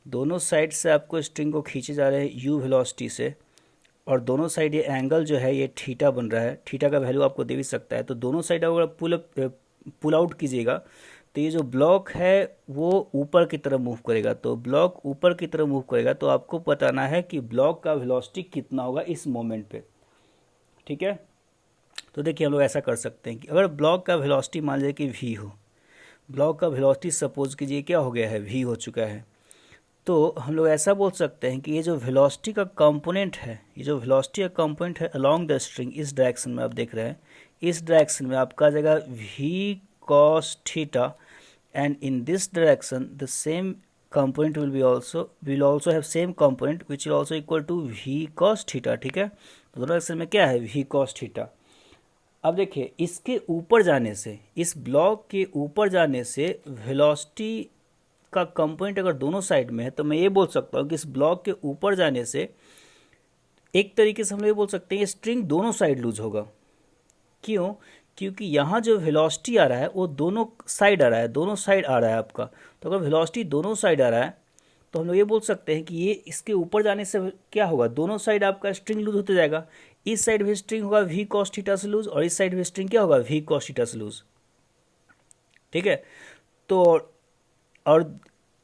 दोनों साइड से आपको स्ट्रिंग को खींचे जा रहे हैं u वेलोसिटी से, और दोनों साइड ये एंगल जो है ये थीटा बन रहा है। थीटा का वैल्यू आपको दे भी सकता है। तो दोनों साइड अगर पुल आउट कीजिएगा तो ये जो ब्लॉक है वो ऊपर की तरफ मूव करेगा। तो ब्लॉक ऊपर की तरफ मूव करेगा तो आपको बताना है कि ब्लॉक का वेलोसिटी कितना होगा इस मोमेंट पे, ठीक है। तो देखिए हम लोग ऐसा कर सकते हैं कि अगर ब्लॉक का वेलोसिटी मान लीजिए कि v हो, ब्लॉक का वेलोसिटी सपोज कीजिए क्या हो गया है? v हो चुका है। तो हम लोग ऐसा बोल सकते हैं कि ये जो वेलोसिटी का कंपोनेंट है, ये जो वेलोसिटी का कंपोनेंट है अलोंग द स्ट्रिंग, इस डायरेक्शन में आप देख रहे हैं, इस डायरेक्शन में आपका आ जाएगा v cos theta, and in this direction the same component will also have same component which will also equal to v cos theta, ठीक है। तो दोनों डायरेक्शन में क्या है? v cos theta. अब देखिए इसके ऊपर जाने से, इस ब्लॉक के ऊपर जाने से वेलोसिटी का कंपोनेंट अगर दोनों साइड में है तो मैं ये बोल सकता हूँ कि इस ब्लॉक के ऊपर जाने से एक तरीके से हम लोग ये बोल सकते हैं ये स्ट्रिंग दोनों साइड लूज होगा। क्यों? क्योंकि यहाँ जो वेलोसिटी आ रहा है वो दोनों साइड आ रहा है, दोनों साइड आ रहा है आपका। तो अगर वेलोसिटी दोनों साइड आ रहा है तो हम लोग ये बोल सकते हैं कि ये इसके ऊपर जाने से क्या होगा? दोनों साइड आपका स्ट्रिंग लूज होते जाएगा। इस साइड भी स्ट्रिंग होगा v cos थीटा से लूज, और इस साइड भी स्ट्रिंग क्या होगा? v cos थीटा से लूज, ठीक है। तो और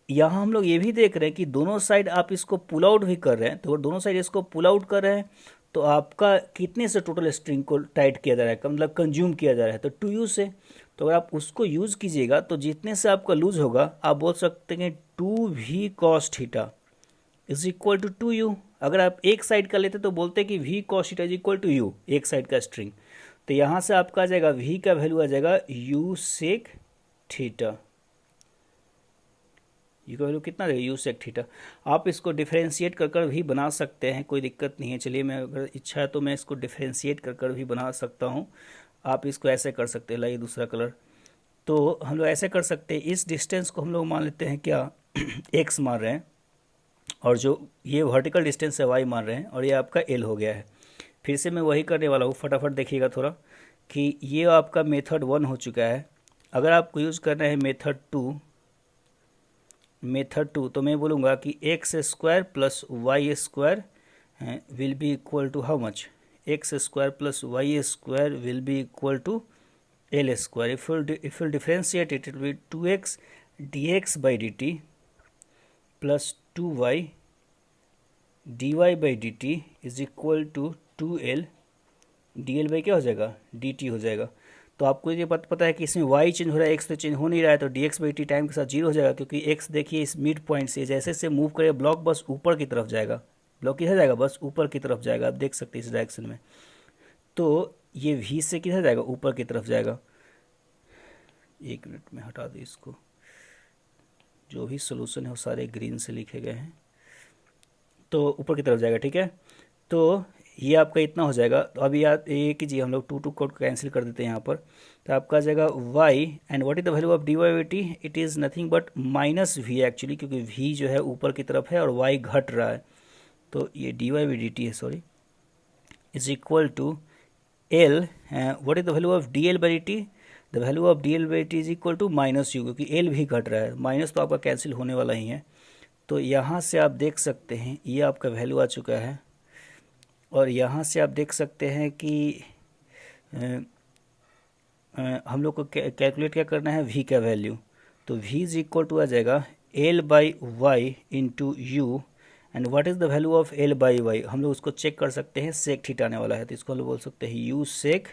यहाँ हम लोग ये भी देख रहे हैं कि दोनों साइड आप इसको पुल आउट भी कर रहे हैं। तो अगर दोनों साइड इसको पुल आउट कर रहे हैं तो आपका कितने से टोटल स्ट्रिंग को टाइट किया जा रहा है, मतलब कंज्यूम किया जा रहा है? तो 2u से। तो अगर आप उसको यूज़ कीजिएगा तो जितने से आपका लूज होगा आप बोल सकते हैं 2v cos theta is equal to 2u। अगर आप एक साइड का लेते तो बोलते हैं कि v cos theta is equal to u, एक साइड का स्ट्रिंग। तो यहाँ से आपका आ जाएगा v का वैल्यू आ जाएगा u सेक थीटा। यू का वैल्यू कितना रहेगा? U sec theta. आप इसको डिफरेंशिएट कर कर भी बना सकते हैं, कोई दिक्कत नहीं है। चलिए मैं अगर इच्छा है तो मैं इसको डिफरेंशिएट कर कर भी बना सकता हूँ। आप इसको ऐसे कर सकते हैं, लाइए दूसरा कलर। तो हम लोग ऐसे कर सकते हैं, इस डिस्टेंस को हम लोग मान लेते हैं क्या x मान रहे हैं, और जो ये वर्टिकल डिस्टेंस है y मान रहे हैं, और ये आपका l हो गया है। फिर से मैं वही करने वाला हूँ, फटाफट देखिएगा थोड़ा कि ये आपका मेथड 1 हो चुका है। अगर आपको यूज़ करना है मेथड टू तो मैं बोलूँगा कि X square plus Y square will be equal to how much? X square plus Y square will be equal to L square. if you'll differentiate it, it will be 2x dx by dt plus 2y dy by dt is equal to 2l dl by क्या हो जाएगा? dt हो जाएगा। तो आपको ये पता है कि इसमें y चेंज हो रहा है, x तो चेंज हो नहीं रहा है, तो dx बाई टी टाइम के साथ जीरो हो जाएगा, क्योंकि x देखिए इस मिड पॉइंट से जैसे से मूव करेगा ब्लॉक बस ऊपर की तरफ जाएगा, ब्लॉक किधर जाएगा? बस ऊपर की तरफ जाएगा। आप देख सकते हैं इस डायरेक्शन में। तो ये v से किधर जाएगा? ऊपर की तरफ जाएगा। एक मिनट में हटा दो इसको, जो भी सोल्यूशन है वो सारे ग्रीन से लिखे गए हैं। तो ऊपर की तरफ जाएगा, ठीक है। तो ये आपका इतना हो जाएगा। तो अभी याद ये कीजिए, हम लोग टू टू कोड कैंसिल कर देते हैं यहाँ पर। तो आपका आ जाएगा y, and what is the value of D Y by T, it is nothing but minus V actually, क्योंकि v जो है ऊपर की तरफ है और y घट रहा है। तो ये D Y by D T है, sorry, is equal to L, what is the value of D L by D T, the value of D L by T is equal to minus U, क्योंकि L भी घट रहा है, minus तो आपका cancel होने वाला ही है। तो यहाँ से आप देख सकते हैं ये आपका वैल्यू आ चुका है, और यहाँ से आप देख सकते हैं कि हम लोग को कैलकुलेट क्या करना है, v का वैल्यू। तो v इज इक्वल टू आ जाएगा l by Y into U, and what is the value of l by Y, हम लोग उसको चेक कर सकते हैं, सेक थीटा आने वाला है, तो इसको हम लोग बोल सकते हैं u सेक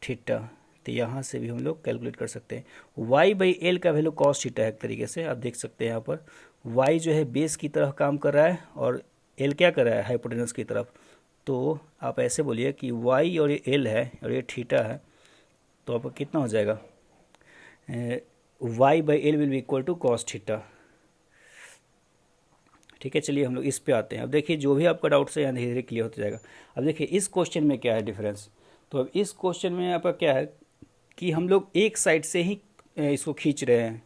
थीटा। तो यहाँ से भी हम लोग कैलकुलेट कर सकते हैं। y बाई एल का वैल्यू कॉस थीटा है, एक तरीके से आप देख सकते हैं यहाँ पर y जो है बेस की तरफ काम कर रहा है और l क्या कर रहा है, हाइपोटेनस की तरफ। तो आप ऐसे बोलिए कि y और ये l है और ये थीटा है, तो आपका कितना हो जाएगा, y by L will be equal to cos theta. ठीक है, चलिए हम लोग इस पे आते हैं। अब देखिए जो भी आपका डाउट है यहाँ धीरे धीरे क्लियर होता जाएगा। अब देखिए इस क्वेश्चन में क्या है डिफरेंस। तो अब इस क्वेश्चन में आपका क्या है कि हम लोग एक साइड से ही इसको खींच रहे हैं,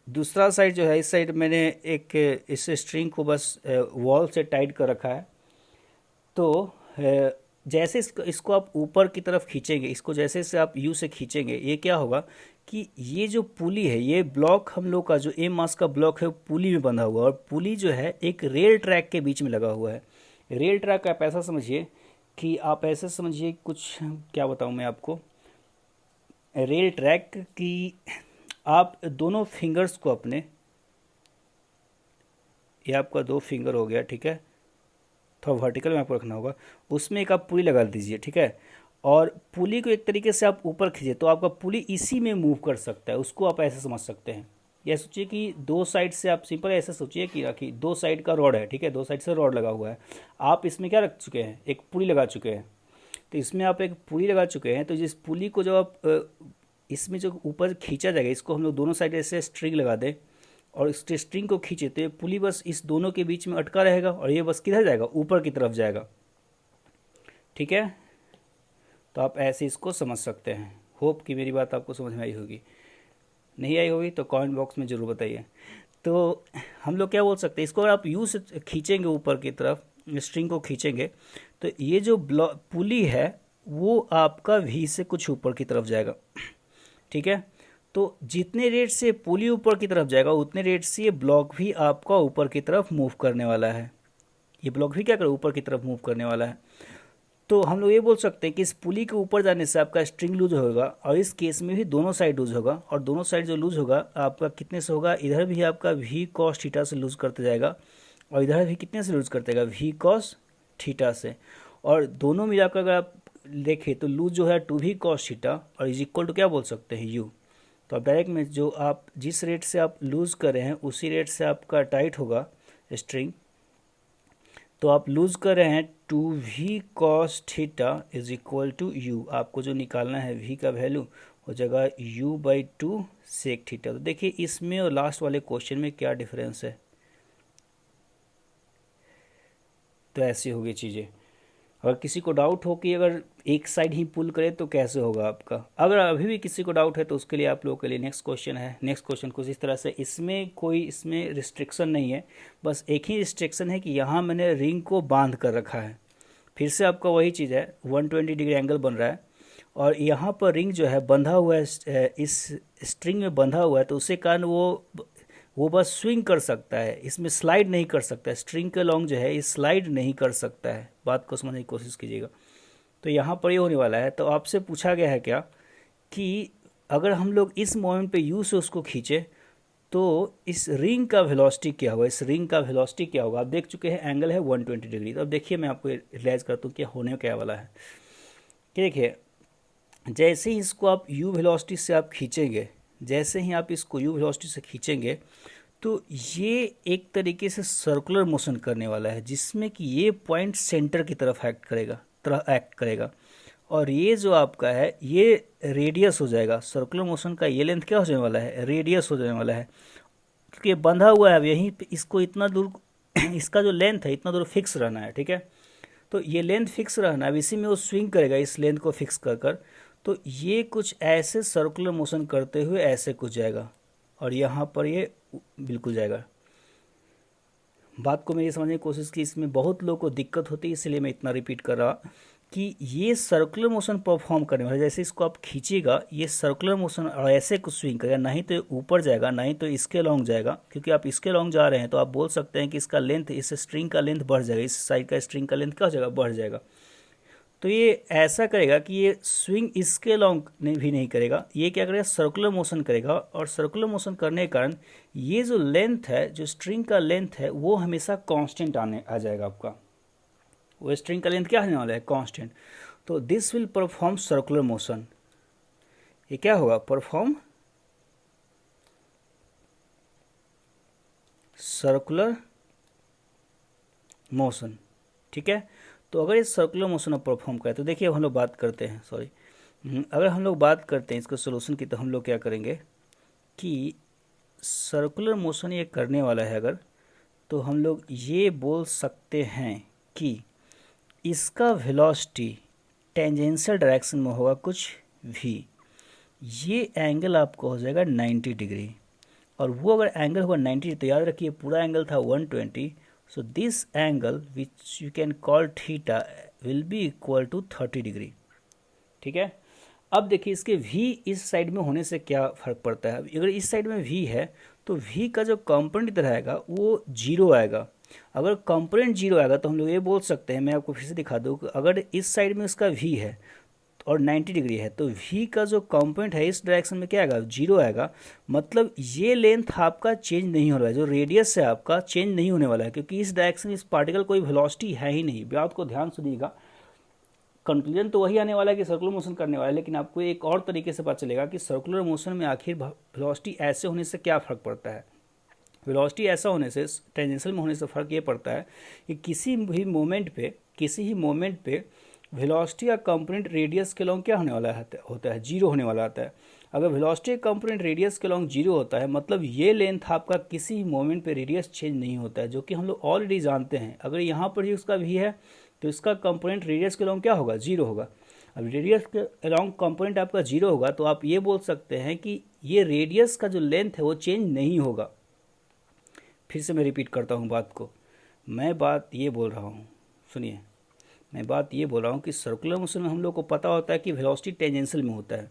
दूसरा साइड जो है इस साइड मैंने एक इस स्ट्रिंग को बस वॉल से टाइट कर रखा है। तो जैसे इसको आप ऊपर की तरफ खींचेंगे, इसको जैसे से आप यू से खींचेंगे, ये क्या होगा कि ये जो पुली है, ये ब्लॉक हम लोग का जो एम मास का ब्लॉक है वो पुली में बंधा हुआ है, और पुली जो है एक रेल ट्रैक के बीच में लगा हुआ है। रेल ट्रैक आप ऐसा समझिए कि आप ऐसे समझिए, कुछ क्या बताऊँ मैं आपको, रेल ट्रैक की आप दोनों फिंगर्स को अपने, ये आपका 2 फिंगर हो गया, ठीक है, थोड़ा वर्टिकल में आपको रखना होगा, उसमें एक आप पुली लगा दीजिए, ठीक है, और पुली को एक तरीके से आप ऊपर खींचे तो आपका पुली इसी में मूव कर सकता है, उसको आप ऐसे समझ सकते हैं। यह सोचिए कि 2 साइड से आप सिंपल ऐसे सोचिए कि रखिए 2 साइड का रॉड है, ठीक है, 2 साइड से रॉड लगा हुआ है, आप इसमें क्या रख चुके हैं, एक पुली लगा चुके हैं। तो इसमें आप एक पुली लगा चुके हैं, तो जिस पुली को जब आप इसमें जो ऊपर खींचा जाएगा, इसको हम लोग दोनों साइड ऐसे स्ट्रिंग लगा दें और इस स्ट्रिंग को खींचे तो पुली बस इस दोनों के बीच में अटका रहेगा और ये बस किधर जाएगा, ऊपर की तरफ जाएगा। ठीक है, तो आप ऐसे इसको समझ सकते हैं। होप कि मेरी बात आपको समझ में आई होगी, नहीं आई होगी तो कमेंट बॉक्स में ज़रूर बताइए। तो हम लोग क्या बोल सकते हैं, इसको अगर आप यू से खींचेंगे ऊपर की तरफ, स्ट्रिंग को खींचेंगे तो ये जो पुली है वो आपका वी से कुछ ऊपर की तरफ जाएगा। ठीक है, तो जितने रेट से पुली ऊपर की तरफ जाएगा उतने रेट से ये ब्लॉक भी आपका ऊपर की तरफ मूव करने वाला है। ये ब्लॉक भी क्या करेगा, ऊपर की तरफ मूव करने वाला है। तो हम लोग ये बोल सकते हैं कि इस पुली के ऊपर जाने से आपका स्ट्रिंग लूज होगा, और इस केस में भी दोनों साइड लूज होगा, और दोनों साइड जो लूज होगा आपका कितने से होगा, इधर भी आपका वी कॉस थीटा से लूज करते जाएगा और इधर भी कितने से लूज करते जाएगा, वी कॉस थीटा से। और दोनों मिलाकर अगर आप देखें तो लूज जो है 2v कॉस थीटा और इज इक्वल टू क्या बोल सकते हैं, यू। तो आप डायरेक्ट में जो आप जिस रेट से आप लूज कर रहे हैं उसी रेट से आपका टाइट होगा स्ट्रिंग। तो आप लूज कर रहे हैं 2v cos theta is equal to U. आपको जो निकालना है v का वैल्यू हो जाएगा u बाई 2 सेक थीटा। तो देखिए इसमें और लास्ट वाले क्वेश्चन में क्या डिफरेंस है। तो ऐसी होगी चीज़ें। अगर किसी को डाउट हो कि अगर एक साइड ही पुल करे तो कैसे होगा आपका, अगर अभी भी किसी को डाउट है तो उसके लिए आप लोगों के लिए नेक्स्ट क्वेश्चन है। नेक्स्ट क्वेश्चन कुछ इस तरह से, इसमें रिस्ट्रिक्शन नहीं है, बस एक ही रिस्ट्रिक्शन है कि यहाँ मैंने रिंग को बांध कर रखा है। फिर से आपका वही चीज़ है, 120 डिग्री एंगल बन रहा है और यहाँ पर रिंग जो है बंधा हुआ है, इस स्ट्रिंग में बंधा हुआ है, तो उसके कारण वो बस स्विंग कर सकता है, इसमें स्लाइड नहीं कर सकता है। स्ट्रिंग के लॉन्ग जो है ये स्लाइड नहीं कर सकता है, बात को समझने की कोशिश कीजिएगा। तो यहाँ पर ये होने वाला है। तो आपसे पूछा गया है क्या कि अगर हम लोग इस मोमेंट पे यू से उसको खींचे तो इस रिंग का वेलोसिटी क्या होगा, इस रिंग का वेलोसिटी क्या होगा। आप देख चुके हैं एंगल है 120 डिग्री। तो अब देखिए मैं आपको रियलाइज करता हूँ क्या होने क्या वाला है। कि देखिए जैसे ही इसको आप यू वेलोसिटी से आप खींचेंगे, जैसे ही आप इसको यू वेलोसिटी से खींचेंगे तो ये एक तरीके से सर्कुलर मोशन करने वाला है, जिसमें कि ये पॉइंट सेंटर की तरफ एक्ट करेगा और ये जो आपका है ये रेडियस हो जाएगा। सर्कुलर मोशन का ये लेंथ क्या हो जाने वाला है, रेडियस हो जाने वाला है, क्योंकि ये बंधा हुआ है। अब यहीं पे इसको इतना दूर इसका जो लेंथ है इतना दूर फिक्स रहना है, ठीक है। तो ये लेंथ फिक्स रहना है, इसी में वो स्विंग करेगा इस लेंथ को फिक्स कर कर। तो ये कुछ ऐसे सर्कुलर मोशन करते हुए ऐसे कुछ जाएगा और यहाँ पर ये बिल्कुल जाएगा। बात को मेरी समझने की कोशिश की, इसमें बहुत लोगों को दिक्कत होती है, इसलिए मैं इतना रिपीट कर रहा कि ये सर्कुलर मोशन परफॉर्म करने वाला, जैसे इसको आप खींचिएगा ये सर्कुलर मोशन और ऐसे कुछ स्विंग करेगा, नहीं तो ऊपर जाएगा नहीं तो इसके लॉन्ग जाएगा। क्योंकि आप इसके लॉन्ग जा रहे हैं तो आप बोल सकते हैं कि इसका लेंथ, इस स्ट्रिंग का लेंथ बढ़ जाएगा, इस साइड का स्ट्रिंग का लेंथ क्या हो जाएगा, बढ़ जाएगा। तो ये ऐसा करेगा कि ये स्विंग इसके लॉन्ग भी नहीं करेगा, ये क्या करेगा, सर्कुलर मोशन करेगा। और सर्कुलर मोशन करने के कारण ये जो लेंथ है, जो स्ट्रिंग का लेंथ है, वो हमेशा कांस्टेंट आ जाएगा आपका। वो स्ट्रिंग का लेंथ क्या आने वाला है, कांस्टेंट। तो this will perform circular motion. ये क्या होगा, परफॉर्म सर्कुलर मोशन, ठीक है। तो अगर इस सर्कुलर मोशन आप परफॉर्म करें तो देखिए, अब हम लोग बात करते हैं, सॉरी, अगर हम लोग बात करते हैं इसको सोल्यूशन की, तो हम लोग क्या करेंगे कि सर्कुलर मोशन ये करने वाला है अगर, तो हम लोग ये बोल सकते हैं कि इसका वेलोसिटी टेंजेंशियल डायरेक्शन में होगा कुछ भी, ये एंगल आपको हो जाएगा 90 डिग्री। और वो अगर एंगल होगा 90 तो याद रखिए पूरा एंगल था 120, so this angle which you can call theta will be equal to 30 degree, ठीक है। अब देखिए इसके v इस साइड में होने से क्या फर्क पड़ता है। अगर इस साइड में v है तो v का जो कंपोनेंट इधर आएगा वो जीरो आएगा। अगर कंपोनेंट जीरो आएगा तो हम लोग ये बोल सकते हैं, मैं आपको फिर से दिखा दूँ, अगर इस साइड में उसका v है और 90 डिग्री है तो v का जो कंपोनेंट है इस डायरेक्शन में क्या आएगा, जीरो आएगा। मतलब ये लेंथ आपका चेंज नहीं हो रहा है, जो रेडियस है आपका चेंज नहीं होने वाला है, क्योंकि इस डायरेक्शन इस पार्टिकल कोई वेलोसिटी है ही नहीं। बात को ध्यान सुनिएगा, कंक्लूजन तो वही आने वाला है कि सर्कुलर मोशन करने वाला है, लेकिन आपको एक और तरीके से पता चलेगा कि सर्कुलर मोशन में आखिर वेलोसिटी ऐसे होने से क्या फ़र्क पड़ता है। वेलोसिटी ऐसा होने से, टेंजेंशियल में होने से फ़र्क ये पड़ता है कि किसी ही मोमेंट पे वेलोसिटी का कंपोनेंट रेडियस के लॉन्ग क्या होने वाला होता है, जीरो होने वाला आता है। अगर वेलोसिटी का कंपोनेंट रेडियस के लॉन्ग जीरो होता है, मतलब ये लेंथ आपका किसी भी मोमेंट पे रेडियस चेंज नहीं होता है, जो कि हम लोग ऑलरेडी जानते हैं। अगर यहाँ पर ही उसका भी है तो इसका कंपोनेंट रेडियस के लॉन्ग क्या होगा, जीरो होगा। अब रेडियस के अलॉन्ग कंपोनेंट आपका जीरो होगा तो आप ये बोल सकते हैं कि ये रेडियस का जो लेंथ है वो चेंज नहीं होगा। फिर से मैं रिपीट करता हूँ बात को, मैं बात ये बोल रहा हूँ, सुनिए, मैं बात ये बोल रहा हूँ कि सर्कुलर मोशन में हम लोग को पता होता है कि वेलोसिटी टेंजेंशियल में होता है।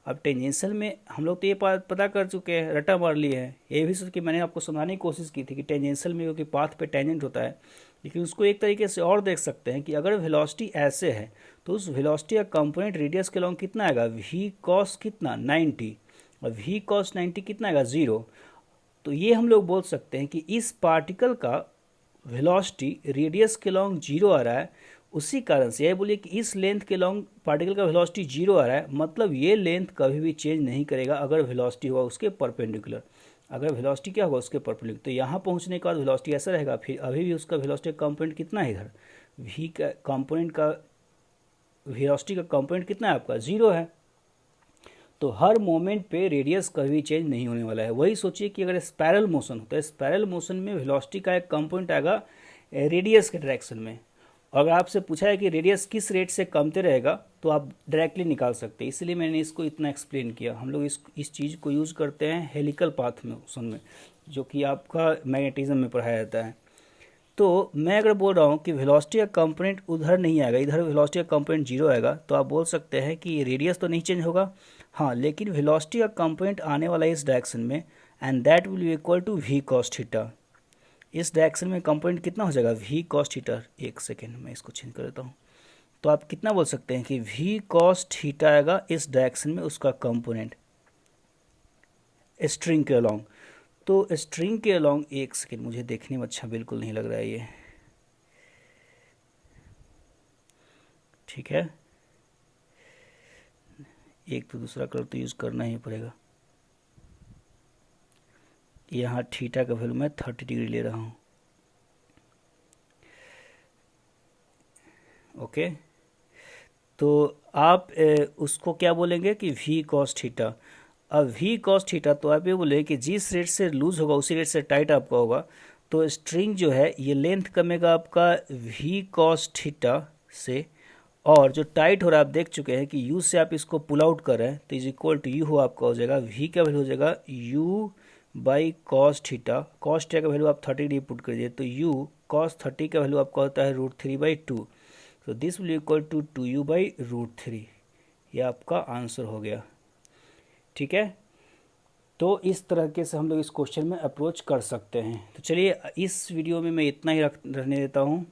अब टेंजेंशियल में हम लोग तो ये पता कर चुके हैं, रटा मार लिए हैं, ये भी सोच के मैंने आपको समझाने की कोशिश की थी कि टेंजेंशियल में क्योंकि पाथ पे टेंजेंट होता है। लेकिन उसको एक तरीके से और देख सकते हैं कि अगर वेलोसिटी ऐसे है तो उस वेलोसिटी का कंपोनेंट रेडियस के लॉन्ग कितना आएगा, वी कॉस कितना 90, और वी कॉस 90 कितना आएगा, जीरो। तो ये हम लोग बोल सकते हैं कि इस पार्टिकल का वेलोसिटी रेडियस के लॉन्ग जीरो आ रहा है। उसी कारण से यह बोलिए कि इस लेंथ के लॉन्ग पार्टिकल का वेलोसिटी जीरो आ रहा है, मतलब ये लेंथ कभी भी चेंज नहीं करेगा अगर वेलोसिटी हुआ उसके परपेंडिकुलर। अगर वेलोसिटी क्या होगा, उसके परपेंडिकुलर। तो यहाँ पहुँचने के बाद वेलोसिटी ऐसा रहेगा, फिर अभी भी उसका वेलोसिटी का कंपोनेंट कितना है, इधर v का कंपोनेंट का वेलोसिटी का कंपोनेंट कितना है आपका, जीरो है। तो हर मोमेंट पे रेडियस कभी चेंज नहीं होने वाला है। वही सोचिए कि अगर स्पाइरल मोशन होता है, स्पाइरल मोशन में वेलोसिटी का एक कंपोनेंट आएगा रेडियस के डायरेक्शन में। अगर आपसे पूछा है कि रेडियस किस रेट से कमते रहेगा तो आप डायरेक्टली निकाल सकते हैं, इसलिए मैंने इसको इतना एक्सप्लेन किया। हम लोग इस चीज़ को यूज़ करते हैं हेलिकल पाथ मोशन में, जो कि आपका मैग्नेटिज्म में पढ़ाया जाता है। तो मैं अगर बोल रहा हूँ कि वेलोसिटी का कंपोनेंट उधर नहीं आएगा, इधर वेलोसिटी का कंपोनेंट जीरो आएगा, तो आप बोल सकते हैं कि रेडियस तो नहीं चेंज होगा, हाँ, लेकिन वेलोसिटी का कंपोनेंट आने वाला है इस डायरेक्शन में, and that will be equal to V cos theta. इस डायरेक्शन में कंपोनेंट कितना हो जाएगा, वी कॉस थीटा। एक सेकेंड मैं इसको चेंज कर देता हूँ। तो आप कितना बोल सकते हैं कि वी कॉस थीटा आएगा इस डायरेक्शन में उसका कंपोनेंट स्ट्रिंग के अलॉन्ग। तो स्ट्रिंग के अलॉन्ग, एक सेकेंड, मुझे देखने में अच्छा बिल्कुल नहीं लग रहा है ये, ठीक है, एक तो दूसरा कलर तो यूज़ करना ही पड़ेगा। यहाँ थीटा का वैल्यू मैं 30 डिग्री ले रहा हूँ, ओके। तो आप उसको क्या बोलेंगे कि वी कॉस थीटा। अब वी कॉस थीटा तो आप ये बोले कि जिस रेट से लूज होगा उसी रेट से टाइट आपका होगा। तो स्ट्रिंग जो है ये लेंथ कमेगा आपका v cos थीटा से, और जो टाइट हो रहा है आप देख चुके हैं कि u से आप इसको पुल आउट कर रहे हैं तो इज इक्वल टू u हो आपका हो जाएगा v का वैल्यू हो जाएगा u by cos theta. Cos theta का वैल्यू आप 30 डिग्री पुट करिए तो u cos 30 का वैल्यू आपका होता है √3/2। तो this will equal to 2u/√3। ये आपका आंसर हो गया। ठीक है, तो इस तरह के से हम लोग इस क्वेश्चन में अप्रोच कर सकते हैं। तो चलिए इस वीडियो में मैं इतना ही रहने देता हूँ।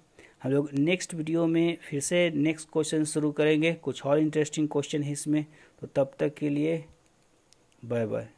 हम लोग नेक्स्ट वीडियो में फिर से नेक्स्ट क्वेश्चन शुरू करेंगे, कुछ और इंटरेस्टिंग क्वेश्चन है इसमें। तो तब तक के लिए बाय बाय।